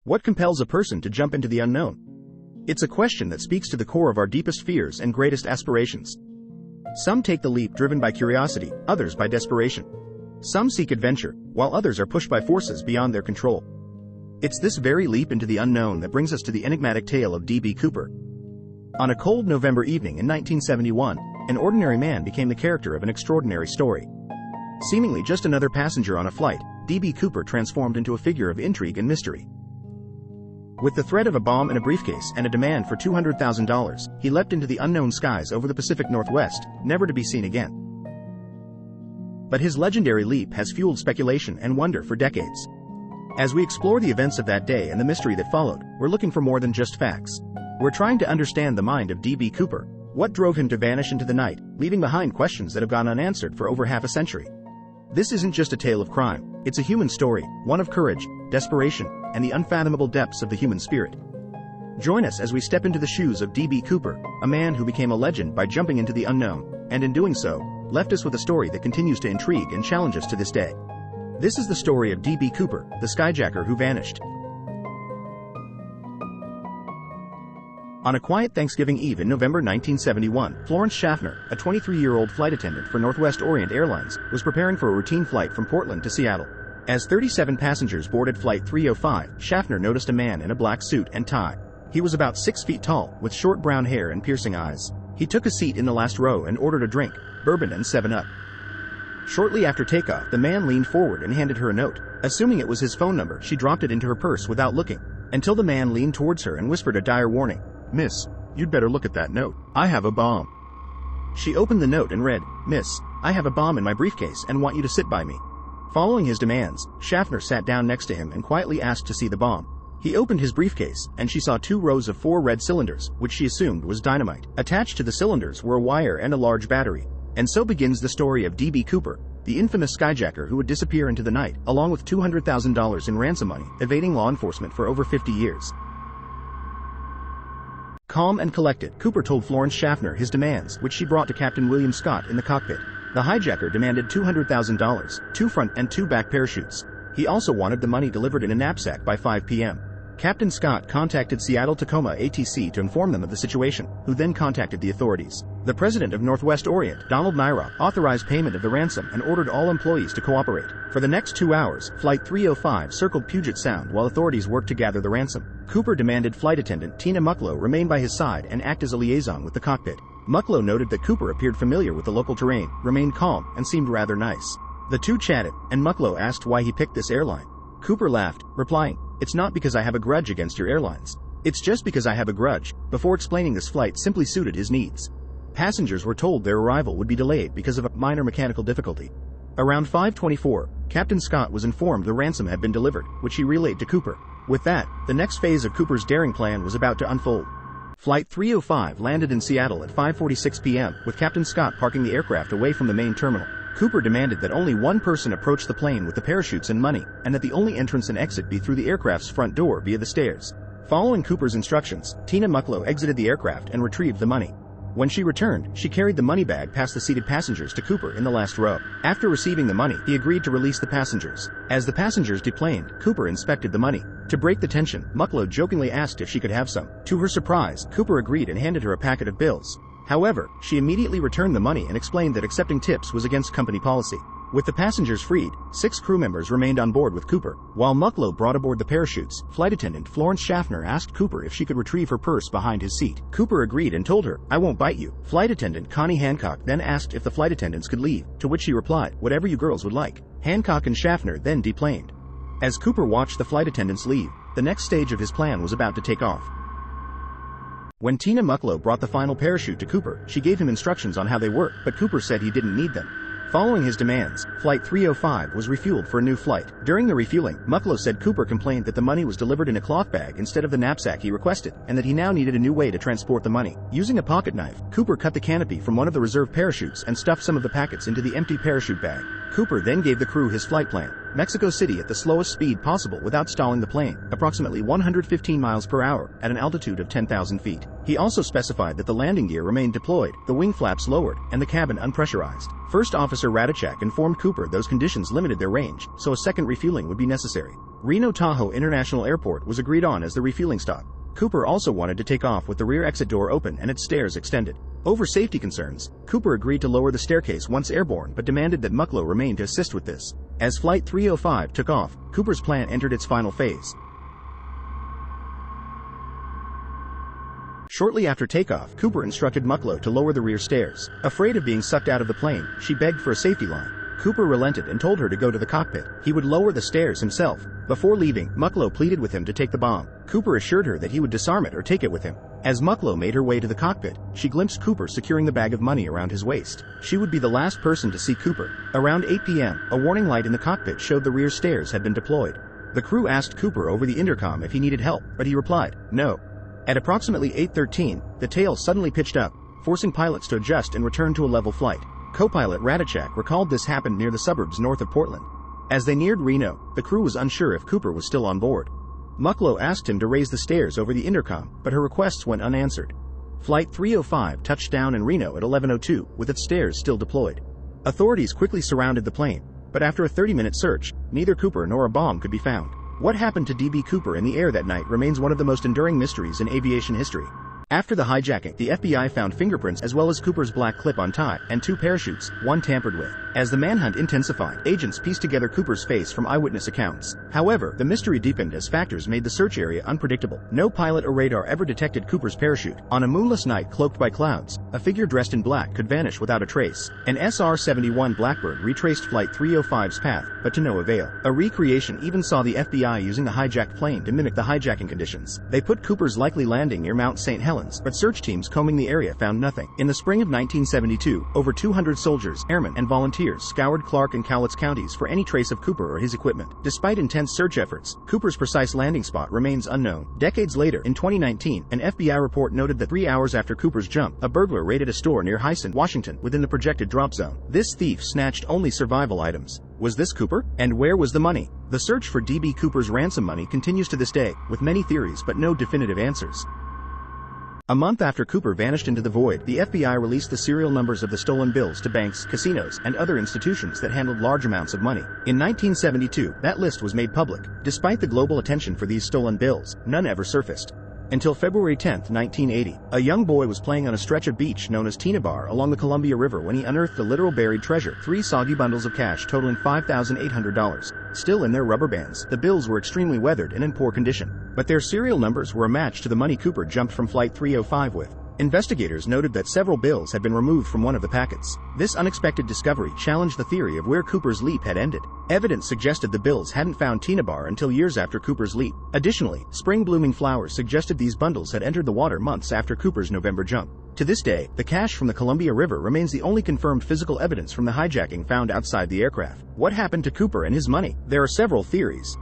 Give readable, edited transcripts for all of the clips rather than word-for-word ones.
What compels a person to jump into the unknown? It's a question that speaks to the core of our deepest fears and greatest aspirations. Some take the leap driven by curiosity, others by desperation. Some seek adventure, while others are pushed by forces beyond their control. It's this very leap into the unknown that brings us to the enigmatic tale of D.B. Cooper. On a cold November evening in 1971, an ordinary man became the character of an extraordinary story. Seemingly just another passenger on a flight, D.B. Cooper transformed into a figure of intrigue and mystery. With the threat of a bomb in a briefcase and a demand for $200,000, he leapt into the unknown skies over the Pacific Northwest, never to be seen again. But his legendary leap has fueled speculation and wonder for decades. As we explore the events of that day and the mystery that followed, we're looking for more than just facts. We're trying to understand the mind of D.B. Cooper. What drove him to vanish into the night, leaving behind questions that have gone unanswered for over half a century? This isn't just a tale of crime, it's a human story, one of courage, desperation, and the unfathomable depths of the human spirit. Join us as we step into the shoes of D.B. Cooper, a man who became a legend by jumping into the unknown, and in doing so, left us with a story that continues to intrigue and challenge us to this day. This is the story of D.B. Cooper, the Skyjacker who vanished. On a quiet Thanksgiving Eve in November 1971, Florence Schaffner, a 23-year-old flight attendant for Northwest Orient Airlines, was preparing for a routine flight from Portland to Seattle. As 37 passengers boarded Flight 305, Schaffner noticed a man in a black suit and tie. He was about 6 feet tall, with short brown hair and piercing eyes. He took a seat in the last row and ordered a drink, bourbon and 7-Up. Shortly after takeoff, the man leaned forward and handed her a note. Assuming it was his phone number, she dropped it into her purse without looking, until the man leaned towards her and whispered a dire warning. "Miss, you'd better look at that note. I have a bomb." She opened the note and read, "Miss, I have a bomb in my briefcase and want you to sit by me." Following his demands, Schaffner sat down next to him and quietly asked to see the bomb. He opened his briefcase, and she saw 2 rows of 4 red cylinders, which she assumed was dynamite. Attached to the cylinders were a wire and a large battery. And so begins the story of D.B. Cooper, the infamous Skyjacker who would disappear into the night, along with $200,000 in ransom money, evading law enforcement for over 50 years. Calm and collected, Cooper told Florence Schaffner his demands, which she brought to Captain William Scott in the cockpit. The hijacker demanded $200,000, 2 front and 2 back parachutes. He also wanted the money delivered in a knapsack by 5 p.m. Captain Scott contacted Seattle Tacoma ATC to inform them of the situation, who then contacted the authorities. The president of Northwest Orient, Donald Nyrock, authorized payment of the ransom and ordered all employees to cooperate. For the next 2 hours, Flight 305 circled Puget Sound while authorities worked to gather the ransom. Cooper demanded flight attendant Tina Mucklow remain by his side and act as a liaison with the cockpit. Mucklow noted that Cooper appeared familiar with the local terrain, remained calm, and seemed rather nice. The two chatted, and Mucklow asked why he picked this airline. Cooper laughed, replying, "It's not because I have a grudge against your airlines. It's just because I have a grudge," before explaining this flight simply suited his needs. Passengers were told their arrival would be delayed because of a minor mechanical difficulty. Around 5:24, Captain Scott was informed the ransom had been delivered, which he relayed to Cooper. With that, the next phase of Cooper's daring plan was about to unfold. Flight 305 landed in Seattle at 5:46 p.m., with Captain Scott parking the aircraft away from the main terminal. Cooper demanded that only one person approach the plane with the parachutes and money, and that the only entrance and exit be through the aircraft's front door via the stairs. Following Cooper's instructions, Tina Mucklow exited the aircraft and retrieved the money. When she returned, she carried the money bag past the seated passengers to Cooper in the last row. After receiving the money, he agreed to release the passengers. As the passengers deplaned, Cooper inspected the money. To break the tension, Mucklow jokingly asked if she could have some. To her surprise, Cooper agreed and handed her a packet of bills. However, she immediately returned the money and explained that accepting tips was against company policy. With the passengers freed, 6 crew members remained on board with Cooper. While Mucklow brought aboard the parachutes, flight attendant Florence Schaffner asked Cooper if she could retrieve her purse behind his seat. Cooper agreed and told her, "I won't bite you." Flight attendant Connie Hancock then asked if the flight attendants could leave, to which she replied, "Whatever you girls would like." Hancock and Schaffner then deplaned. As Cooper watched the flight attendants leave, the next stage of his plan was about to take off. When Tina Mucklow brought the final parachute to Cooper, she gave him instructions on how they worked, but Cooper said he didn't need them. Following his demands, Flight 305 was refueled for a new flight. During the refueling, Mucklow said Cooper complained that the money was delivered in a cloth bag instead of the knapsack he requested, and that he now needed a new way to transport the money. Using a pocket knife, Cooper cut the canopy from one of the reserve parachutes and stuffed some of the packets into the empty parachute bag. Cooper then gave the crew his flight plan: Mexico City at the slowest speed possible without stalling the plane, approximately 115 miles per hour at an altitude of 10,000 feet. He also specified that the landing gear remained deployed, the wing flaps lowered, and the cabin unpressurized. First Officer Rackstraw informed Cooper those conditions limited their range, so a second refueling would be necessary. Reno Tahoe International Airport was agreed on as the refueling stop. Cooper also wanted to take off with the rear exit door open and its stairs extended. Over safety concerns, Cooper agreed to lower the staircase once airborne but demanded that McCoy remain to assist with this. As Flight 305 took off, Cooper's plan entered its final phase. Shortly after takeoff, Cooper instructed McCoy to lower the rear stairs. Afraid of being sucked out of the plane, she begged for a safety line. Cooper relented and told her to go to the cockpit. He would lower the stairs himself. Before leaving, McCoy pleaded with him to take the bomb. Cooper assured her that he would disarm it or take it with him. As McCoy made her way to the cockpit, she glimpsed Cooper securing the bag of money around his waist. She would be the last person to see Cooper. Around 8 p.m., a warning light in the cockpit showed the rear stairs had been deployed. The crew asked Cooper over the intercom if he needed help, but he replied, no. At approximately 8:13, the tail suddenly pitched up, forcing pilots to adjust and return to a level flight. Co-pilot Rackstraw recalled this happened near the suburbs north of Portland. As they neared Reno, the crew was unsure if Cooper was still on board. McCoy asked him to raise the stairs over the intercom, but her requests went unanswered. Flight 305 touched down in Reno at 11:02, with its stairs still deployed. Authorities quickly surrounded the plane, but after a 30-minute search, neither Cooper nor a bomb could be found. What happened to D.B. Cooper in the air that night remains one of the most enduring mysteries in aviation history. After the hijacking, the FBI found fingerprints as well as Cooper's black clip-on tie and 2 parachutes, one tampered with. As the manhunt intensified, agents pieced together Cooper's face from eyewitness accounts. However, the mystery deepened as factors made the search area unpredictable. No pilot or radar ever detected Cooper's parachute. On a moonless night cloaked by clouds, a figure dressed in black could vanish without a trace. An SR-71 Blackbird retraced Flight 305's path, but to no avail. A recreation even saw the FBI using the hijacked plane to mimic the hijacking conditions. They put Cooper's likely landing near Mount St. Helens, but search teams combing the area found nothing. In the spring of 1972, over 200 soldiers, airmen, and volunteers scoured Clark and Cowlitz counties for any trace of Cooper or his equipment. Despite intense search efforts, Cooper's precise landing spot remains unknown. Decades later, in 2019, an FBI report noted that 3 hours after Cooper's jump, a burglar raided a store near Hyson, Washington, within the projected drop zone. This thief snatched only survival items. Was this Cooper? And where was the money? The search for D.B. Cooper's ransom money continues to this day, with many theories but no definitive answers. A month after Cooper vanished into the void, the FBI released the serial numbers of the stolen bills to banks, casinos, and other institutions that handled large amounts of money. In 1972, that list was made public. Despite the global attention for these stolen bills, none ever surfaced. Until February 10, 1980, a young boy was playing on a stretch of beach known as Tina Bar along the Columbia River when he unearthed a literal buried treasure: 3 soggy bundles of cash totaling $5,800. Still in their rubber bands, the bills were extremely weathered and in poor condition. But their serial numbers were a match to the money Cooper jumped from Flight 305 with. Investigators noted that several bills had been removed from one of the packets. This unexpected discovery challenged the theory of where Cooper's leap had ended. Evidence suggested the bills hadn't found Tina Bar until years after Cooper's leap. Additionally, spring-blooming flowers suggested these bundles had entered the water months after Cooper's November jump. To this day, the cash from the Columbia River remains the only confirmed physical evidence from the hijacking found outside the aircraft. What happened to Cooper and his money? There are several theories.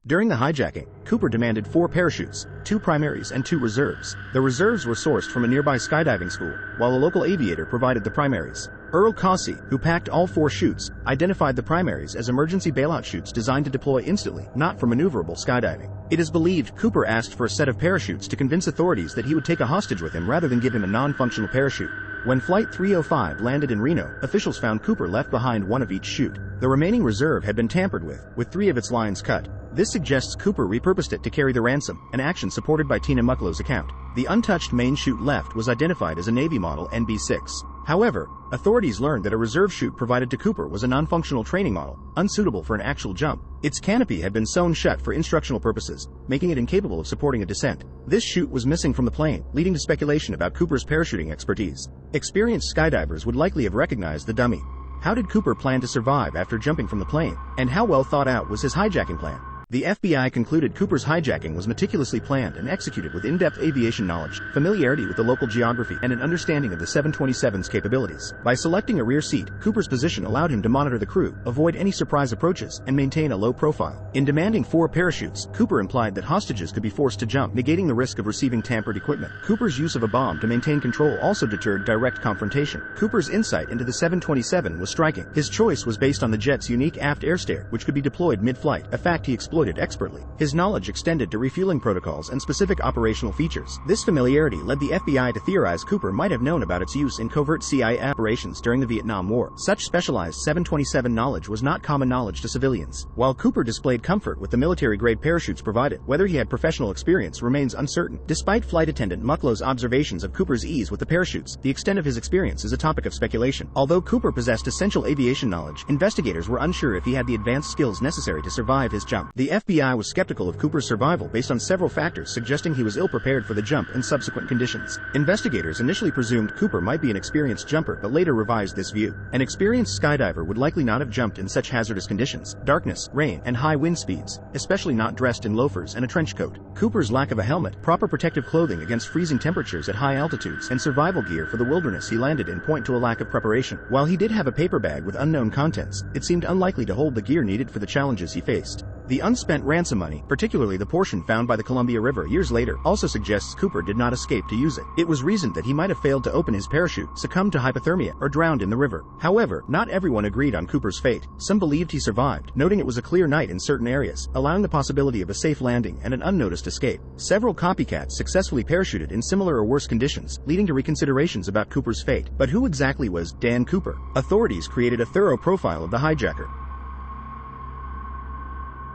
During the hijacking, Cooper demanded 4 parachutes, 2 primaries and 2 reserves. The reserves were sourced from a nearby skydiving school, while a local aviator provided the primaries. Earl Causey, who packed all 4 chutes, identified the primaries as emergency bailout chutes designed to deploy instantly, not for maneuverable skydiving. It is believed Cooper asked for a set of parachutes to convince authorities that he would take a hostage with him rather than give him a non-functional parachute. When Flight 305 landed in Reno, officials found Cooper left behind one of each chute. The remaining reserve had been tampered with 3 of its lines cut. This suggests Cooper repurposed it to carry the ransom, an action supported by Tina McCoy's account. The untouched main chute left was identified as a Navy model NB6. However, authorities learned that a reserve chute provided to Cooper was a non-functional training model, unsuitable for an actual jump. Its canopy had been sewn shut for instructional purposes, making it incapable of supporting a descent. This chute was missing from the plane, leading to speculation about Cooper's parachuting expertise. Experienced skydivers would likely have recognized the dummy. How did Cooper plan to survive after jumping from the plane? And how well thought out was his hijacking plan? The FBI concluded Cooper's hijacking was meticulously planned and executed with in-depth aviation knowledge, familiarity with the local geography, and an understanding of the 727's capabilities. By selecting a rear seat, Cooper's position allowed him to monitor the crew, avoid any surprise approaches, and maintain a low profile. In demanding 4 parachutes, Cooper implied that hostages could be forced to jump, negating the risk of receiving tampered equipment. Cooper's use of a bomb to maintain control also deterred direct confrontation. Cooper's insight into the 727 was striking. His choice was based on the jet's unique aft air stair, which could be deployed mid-flight, a fact he exploited expertly. His knowledge extended to refueling protocols and specific operational features. This familiarity led the FBI to theorize Cooper might have known about its use in covert CIA operations during the Vietnam War. Such specialized 727 knowledge was not common knowledge to civilians. While Cooper displayed comfort with the military-grade parachutes provided, whether he had professional experience remains uncertain. Despite flight attendant Mucklow's observations of Cooper's ease with the parachutes, the extent of his experience is a topic of speculation. Although Cooper possessed essential aviation knowledge, investigators were unsure if he had the advanced skills necessary to survive his jump. The FBI was skeptical of Cooper's survival based on several factors suggesting he was ill-prepared for the jump and subsequent conditions. Investigators initially presumed Cooper might be an experienced jumper but later revised this view. An experienced skydiver would likely not have jumped in such hazardous conditions, darkness, rain, and high wind speeds, especially not dressed in loafers and a trench coat. Cooper's lack of a helmet, proper protective clothing against freezing temperatures at high altitudes, and survival gear for the wilderness he landed in point to a lack of preparation. While he did have a paper bag with unknown contents, it seemed unlikely to hold the gear needed for the challenges he faced. The unspent ransom money, particularly the portion found by the Columbia River years later, also suggests Cooper did not escape to use it. It was reasoned that he might have failed to open his parachute, succumbed to hypothermia, or drowned in the river. However, not everyone agreed on Cooper's fate. Some believed he survived, noting it was a clear night in certain areas, allowing the possibility of a safe landing and an unnoticed escape. Several copycats successfully parachuted in similar or worse conditions, leading to reconsiderations about Cooper's fate. But who exactly was Dan Cooper? Authorities created a thorough profile of the hijacker.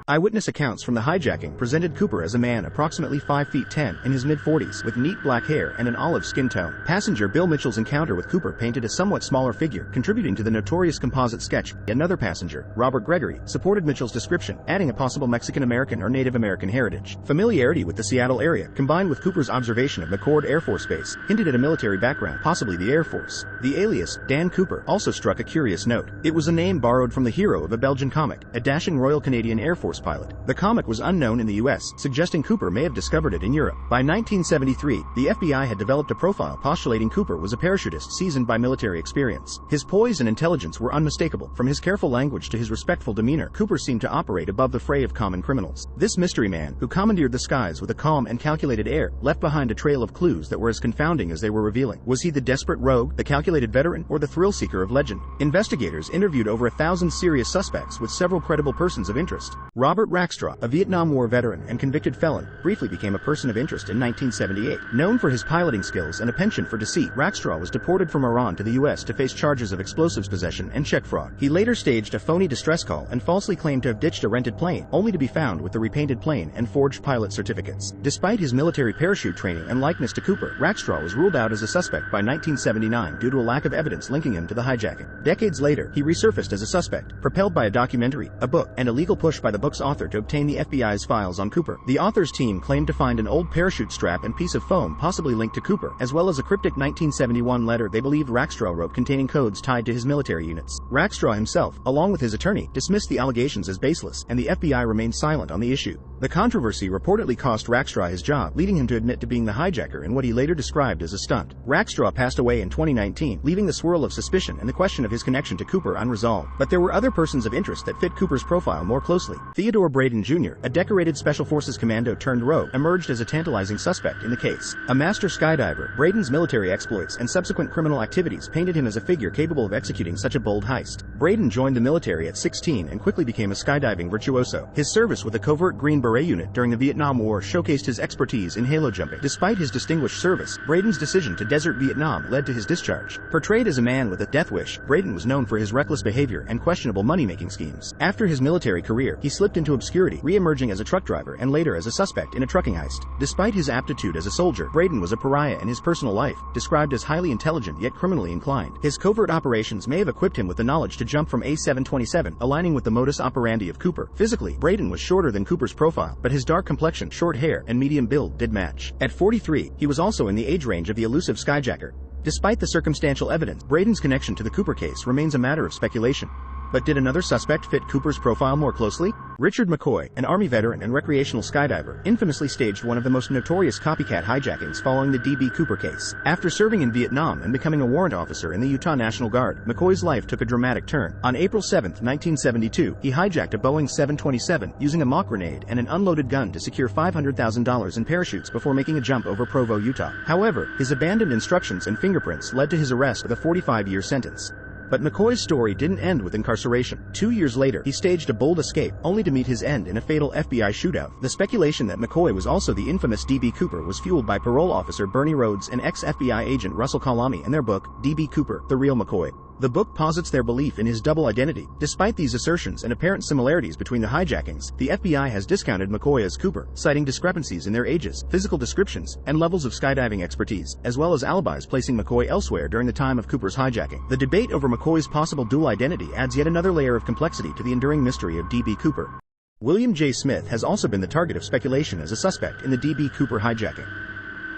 Eyewitness accounts from the hijacking presented Cooper as a man approximately 5 feet 10 in his mid-40s with neat black hair and an olive skin tone. Passenger Bill Mitchell's encounter with Cooper painted a somewhat smaller figure, contributing to the notorious composite sketch. Another passenger, Robert Gregory, supported Mitchell's description, adding a possible Mexican-American or Native American heritage. Familiarity with the Seattle area, combined with Cooper's observation of McCoy Air Force Base, hinted at a military background, possibly the Air Force. The alias, Dan Cooper, also struck a curious note. It was a name borrowed from the hero of a Belgian comic, a dashing Royal Canadian Air Force pilot. The comic was unknown in the US, suggesting Cooper may have discovered it in Europe. By 1973, the FBI had developed a profile postulating Cooper was a parachutist seasoned by military experience. His poise and intelligence were unmistakable. From his careful language to his respectful demeanor, Cooper seemed to operate above the fray of common criminals. This mystery man, who commandeered the skies with a calm and calculated air, left behind a trail of clues that were as confounding as they were revealing. Was he the desperate rogue, the calculated veteran, or the thrill-seeker of legend? Investigators interviewed over 1,000 serious suspects with several credible persons of interest. Robert Rackstraw, a Vietnam War veteran and convicted felon, briefly became a person of interest in 1978. Known for his piloting skills and a penchant for deceit, Rackstraw was deported from Iran to the US to face charges of explosives possession and check fraud. He later staged a phony distress call and falsely claimed to have ditched a rented plane, only to be found with the repainted plane and forged pilot certificates. Despite his military parachute training and likeness to Cooper, Rackstraw was ruled out as a suspect by 1979 due to a lack of evidence linking him to the hijacking. Decades later, he resurfaced as a suspect, propelled by a documentary, a book, and a legal push by the book's author to obtain the FBI's files on Cooper. The author's team claimed to find an old parachute strap and piece of foam possibly linked to Cooper, as well as a cryptic 1971 letter they believed Rackstraw wrote containing codes tied to his military units. Rackstraw himself, along with his attorney, dismissed the allegations as baseless, and the FBI remained silent on the issue. The controversy reportedly cost Rackstraw his job, leading him to admit to being the hijacker in what he later described as a stunt. Rackstraw passed away in 2019, leaving the swirl of suspicion and the question of his connection to Cooper unresolved. But there were other persons of interest that fit Cooper's profile more closely. Theodore Braden Jr., a decorated Special Forces commando turned rogue, emerged as a tantalizing suspect in the case. A master skydiver, Braden's military exploits and subsequent criminal activities painted him as a figure capable of executing such a bold heist. Braden joined the military at 16 and quickly became a skydiving virtuoso. His service with the covert Green Beret unit during the Vietnam War showcased his expertise in halo jumping. Despite his distinguished service, Braden's decision to desert Vietnam led to his discharge. Portrayed as a man with a death wish, Braden was known for his reckless behavior and questionable money-making schemes. After his military career, he slipped into obscurity, re-emerging as a truck driver and later as a suspect in a trucking heist. Despite his aptitude as a soldier, Braden was a pariah in his personal life, described as highly intelligent yet criminally inclined. His covert operations may have equipped him with the knowledge to jump from A727, aligning with the modus operandi of Cooper. Physically, Braden was shorter than Cooper's profile, but his dark complexion, short hair, and medium build did match. At 43, he was also in the age range of the elusive Skyjacker. Despite the circumstantial evidence, Braden's connection to the Cooper case remains a matter of speculation. But did another suspect fit Cooper's profile more closely? Richard McCoy, an Army veteran and recreational skydiver, infamously staged one of the most notorious copycat hijackings following the D.B. Cooper case. After serving in Vietnam and becoming a warrant officer in the Utah National Guard, McCoy's life took a dramatic turn. On April 7, 1972, he hijacked a Boeing 727 using a mock grenade and an unloaded gun to secure $500,000 in parachutes before making a jump over Provo, Utah. However, his abandoned instructions and fingerprints led to his arrest with a 45-year sentence. But McCoy's story didn't end with incarceration. 2 years later, he staged a bold escape, only to meet his end in a fatal FBI shootout. The speculation that McCoy was also the infamous D.B. Cooper was fueled by parole officer Bernie Rhodes and ex-FBI agent Russell Kalami in their book, D.B. Cooper, The Real McCoy. The book posits their belief in his double identity. Despite these assertions and apparent similarities between the hijackings, the FBI has discounted McCoy as Cooper, citing discrepancies in their ages, physical descriptions, and levels of skydiving expertise, as well as alibis placing McCoy elsewhere during the time of Cooper's hijacking. The debate over McCoy's possible dual identity adds yet another layer of complexity to the enduring mystery of D.B. Cooper. William J. Smith has also been the target of speculation as a suspect in the D.B. Cooper hijacking.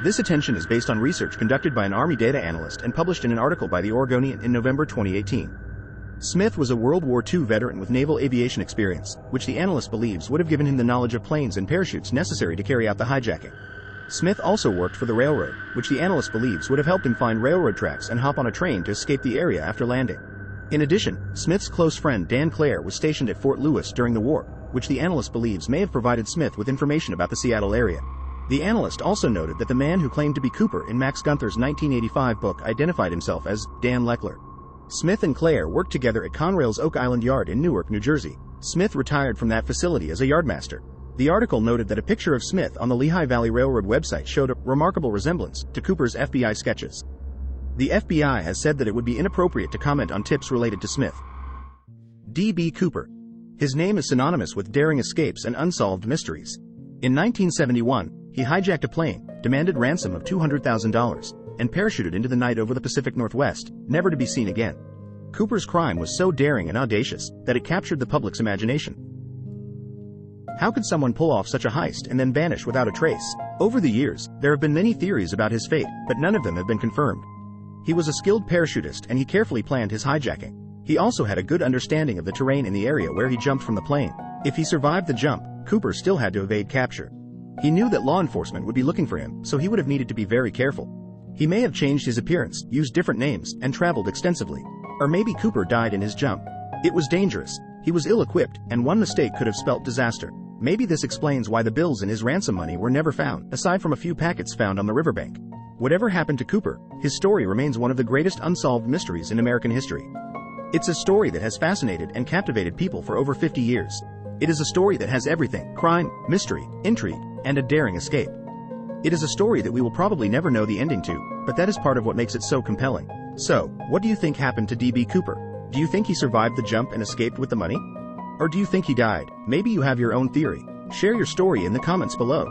This attention is based on research conducted by an Army data analyst and published in an article by The Oregonian in November 2018. Smith was a World War II veteran with naval aviation experience, which the analyst believes would have given him the knowledge of planes and parachutes necessary to carry out the hijacking. Smith also worked for the railroad, which the analyst believes would have helped him find railroad tracks and hop on a train to escape the area after landing. In addition, Smith's close friend Dan Clare was stationed at Fort Lewis during the war, which the analyst believes may have provided Smith with information about the Seattle area. The analyst also noted that the man who claimed to be Cooper in Max Gunther's 1985 book identified himself as Dan Leckler. Smith and Clare worked together at Conrail's Oak Island Yard in Newark, New Jersey. Smith retired from that facility as a yardmaster. The article noted that a picture of Smith on the Lehigh Valley Railroad website showed a remarkable resemblance to Cooper's FBI sketches. The FBI has said that it would be inappropriate to comment on tips related to Smith. D.B. Cooper. His name is synonymous with daring escapes and unsolved mysteries. In 1971, he hijacked a plane, demanded ransom of $200,000, and parachuted into the night over the Pacific Northwest, never to be seen again. Cooper's crime was so daring and audacious that it captured the public's imagination. How could someone pull off such a heist and then vanish without a trace? Over the years, there have been many theories about his fate, but none of them have been confirmed. He was a skilled parachutist and he carefully planned his hijacking. He also had a good understanding of the terrain in the area where he jumped from the plane. If he survived the jump, Cooper still had to evade capture. He knew that law enforcement would be looking for him, so he would have needed to be very careful. He may have changed his appearance, used different names, and traveled extensively. Or maybe Cooper died in his jump. It was dangerous. He was ill-equipped, and one mistake could have spelt disaster. Maybe this explains why the bills in his ransom money were never found, aside from a few packets found on the riverbank. Whatever happened to Cooper, his story remains one of the greatest unsolved mysteries in American history. It's a story that has fascinated and captivated people for over 50 years. It is a story that has everything: crime, mystery, intrigue, and a daring escape. It is a story that we will probably never know the ending to, but that is part of what makes it so compelling. So, what do you think happened to D.B. Cooper? Do you think he survived the jump and escaped with the money? Or do you think he died? Maybe you have your own theory. Share your story in the comments below.